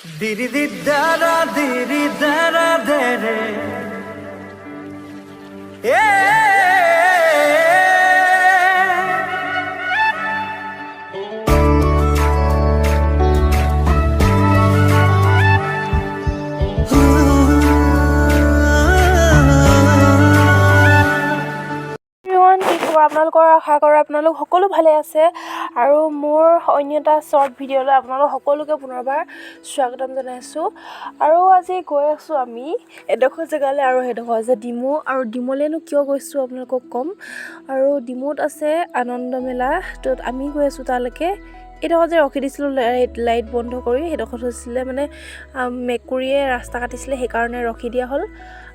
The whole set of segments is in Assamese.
Diri di dara diri dara dere আপোনালোকৰ আশা কৰোঁ আপোনালোক সকলো ভালে আছে আৰু মোৰ অন্য এটা শ্বৰ্ট ভিডিঅ'লৈ আপোনালোক সকলোকে পুনৰবাৰ স্বাগতম জনাইছোঁ। আৰু আজি গৈ আছোঁ আমি এডোখৰ জেগালৈ, আৰু সেইডোখৰ হৈছে ডিমৌ। আৰু ডিমৌলৈনো কিয় গৈছোঁ আপোনালোকক ক'ম। আৰু ডিমৌত আছে আনন্দ মেলা, ত'ত আমি গৈ আছোঁ তালৈকে। এইডোখৰ যে ৰখি দিছিলোঁ লাইট বন্ধ কৰি, সেইডোখৰত হৈছিলে মানে মেকুৰীয়ে ৰাস্তা কাটিছিলে, সেইকাৰণে ৰখি দিয়া হ'ল।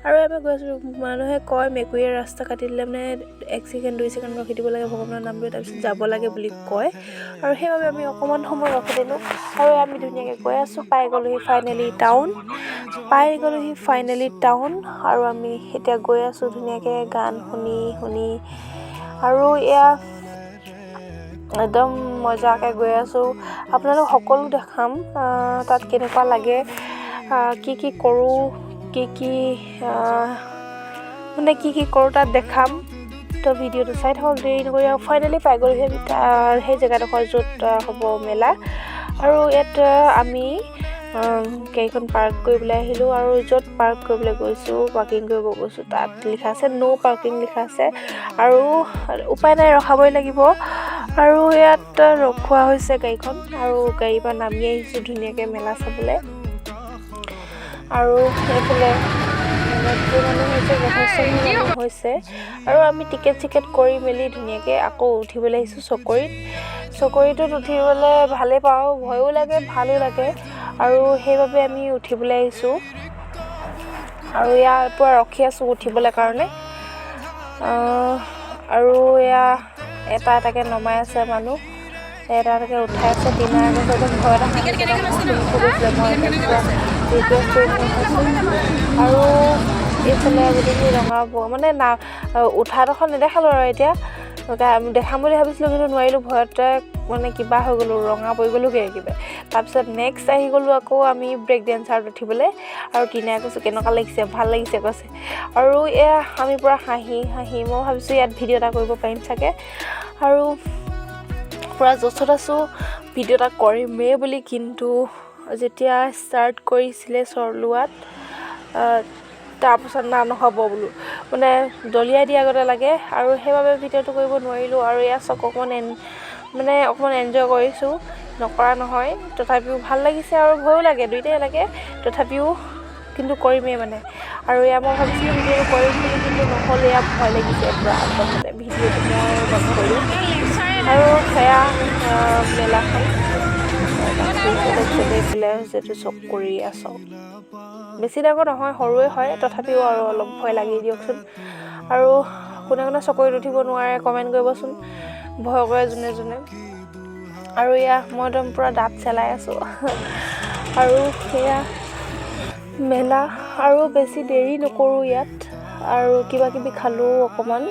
আৰু আমি গৈ আছোঁ, মানুহে কয় মেকুৰীয়ে ৰাস্তা কাটি দিলে মানে 1 ছেকেণ্ড 2 ছেকেণ্ড ৰখি দিব লাগে ভগৱানৰ নাম লৈ, তাৰপিছত যাব লাগে বুলি কয়। আৰু সেইবাবে আমি অকণমান সময় ৰখি দিলোঁ, আৰু আমি ধুনীয়াকৈ গৈ আছোঁ। পাই গ'লোহি ফাইনেলি টাউন। আৰু আমি এতিয়া গৈ আছোঁ ধুনীয়াকৈ গান শুনি আৰু এয়া একদম মজাকৈ গৈ আছোঁ। আপোনালোক সকলো দেখাম তাত কেনেকুৱা লাগে, কি কৰোঁ, কি কৰোঁ তাত দেখাম। তো ভিডিঅ'টো চাই থাকক, দেৰি নকৰি। আৰু ফাইনেলি পাই গ'লোহি আমি সেই জেগাডোখৰ য'ত হ'ব মেলা। আৰু ইয়াত আমি গাড়ীখন পাৰ্ক কৰিবলৈ আহিলোঁ, আৰু য'ত পাৰ্ক কৰিবলৈ গৈছোঁ, পাৰ্কিং কৰিব গৈছোঁ, তাত লিখা আছে ন' পাৰ্কিং লিখা আছে। আৰু উপায় নাই, ৰখাবই লাগিব। আৰু ইয়াত ৰখোৱা হৈছে গাড়ীখন, আৰু গাড়ীৰ পৰা নামি আহিছোঁ ধুনীয়াকৈ মেলা চাবলৈ। আৰু এইফালে মানুহ হৈছে, আৰু আমি টিকেট কৰি মেলি ধুনীয়াকৈ আকৌ উঠিবলৈ আহিছোঁ চকৰিটোত উঠিবলৈ ভালেই পাওঁ, ভয়ো লাগে ভালো লাগে, আৰু সেইবাবে আমি উঠিবলৈ আহিছোঁ। আৰু ইয়াৰ পৰা ৰখি আছোঁ উঠিবলৈ কাৰণে। আৰু এয়া এটাকৈ নমাই আছে মানুহ, এটাকৈ উঠাই আছে। দিনাৰ আগত একদম ভয় এটা গৈছিলে, মই ৰিকুৱেষ্ট কৰি আৰু এইফালে গোটেইখিনি ৰঙা মানে উঠাডোখৰ নেদেখালোঁ। আৰু এতিয়া দেখাম বুলি ভাবিছিলোঁ, কিন্তু নোৱাৰিলোঁ, ভয়তে মানে কিবা হৈ গ'লোঁ, ৰঙা পৰি গ'লোঁগৈ কিবা। তাৰপিছত নেক্সট আহি গ'লোঁ আকৌ আমি ব্ৰেক ডেন্সাৰত উঠিবলৈ। আৰু টিনাই কৈছোঁ কেনেকুৱা লাগিছে, ভাল লাগিছে কৈছে। আৰু এয়া আমি পূৰা হাঁহি মই ভাবিছোঁ ইয়াত ভিডিঅ' এটা কৰিব পাৰিম চাগে, আৰু পূৰা জচত আছোঁ ভিডিঅ' এটা কৰিমেই বুলি। কিন্তু যেতিয়া ষ্টাৰ্ট কৰিছিলে চলোৱাত, তাৰপাছত নহ'ব বোলো, মানে দলিয়াই দিয়া আগতে লাগে, আৰু সেইবাবে ভিডিঅ'টো কৰিব নোৱাৰিলোঁ। আৰু এয়া চক অকণমান এনজয় কৰিছোঁ, নকৰা নহয়। তথাপিও ভাল লাগিছে আৰু ভয়ো লাগে, দুইটাই লাগে। তথাপিও কিন্তু কৰিমেই মানে। আৰু এয়া মই ভাবিছিলোঁ ভিডিঅ'টো কৰিম বুলি, কিন্তু নহ'ল। এয়া ভয় লাগিছে পূৰা প্ৰথমতে ভিডিঅ'টো মই বন্ধ কৰিলোঁ। আৰু সেয়া মেলাখন এইফালে হৈছেতো চকৰি আছোঁ, বেছি ডাঙৰ নহয়, সৰুৱে হয়, তথাপিও আৰু অলপ ভয় লাগি দিয়কচোন। আৰু কোনে চকৰিত উঠিব নোৱাৰে কমেণ্ট কৰিবচোন, ভয় কৰে যোনে। আৰু এয়া মই একদম পূৰা দাঁত চেলাই আছোঁ। আৰু সেয়া মেলা, আৰু বেছি দেৰি নকৰোঁ ইয়াত। আৰু কিবাকিবি খালোঁ অকণমান,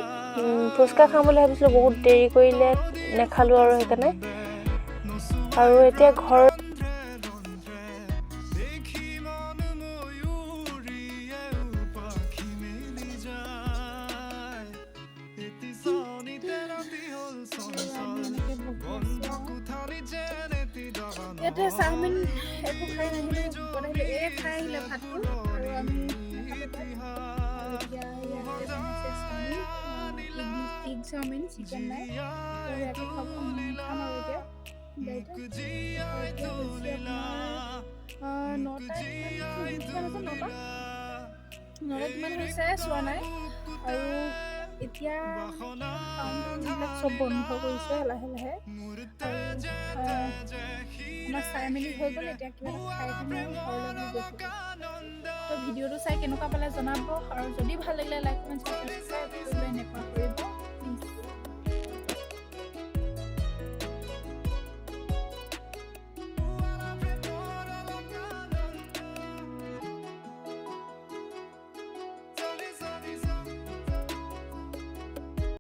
ফুচকা খাম বুলি ভাবিছিলোঁ, বহুত দেৰি কৰিলে নেখালোঁ, আৰু সেইকাৰণে। আৰু এতিয়া ঘৰ ইয়াতে চাওমিন একো খাই নাহিলোঁ, খাই আহিলে ভাতটো। আৰু আমি এগ চাওমিন, চিকেন নাই, ইয়াতে খাম আৰু এতিয়া 9টা কিমান হৈছে চোৱা নাই। আৰু এতিয়া টাউনবিলাক চব বন্ধ কৰিছে লাহে। আমাৰ চাই মেলি হৈ গ'ল, এতিয়া কিবা এটা খাই পিনে ঘৰলৈ বুলি গৈছোঁ। তো ভিডিঅ'টো চাই কেনেকুৱা পালে জনাব, আৰু যদি ভাল লাগিলে লাইক কমেণ্ট ছাবস্ক্ৰাইব কৰিবলৈ নেপাহৰিব।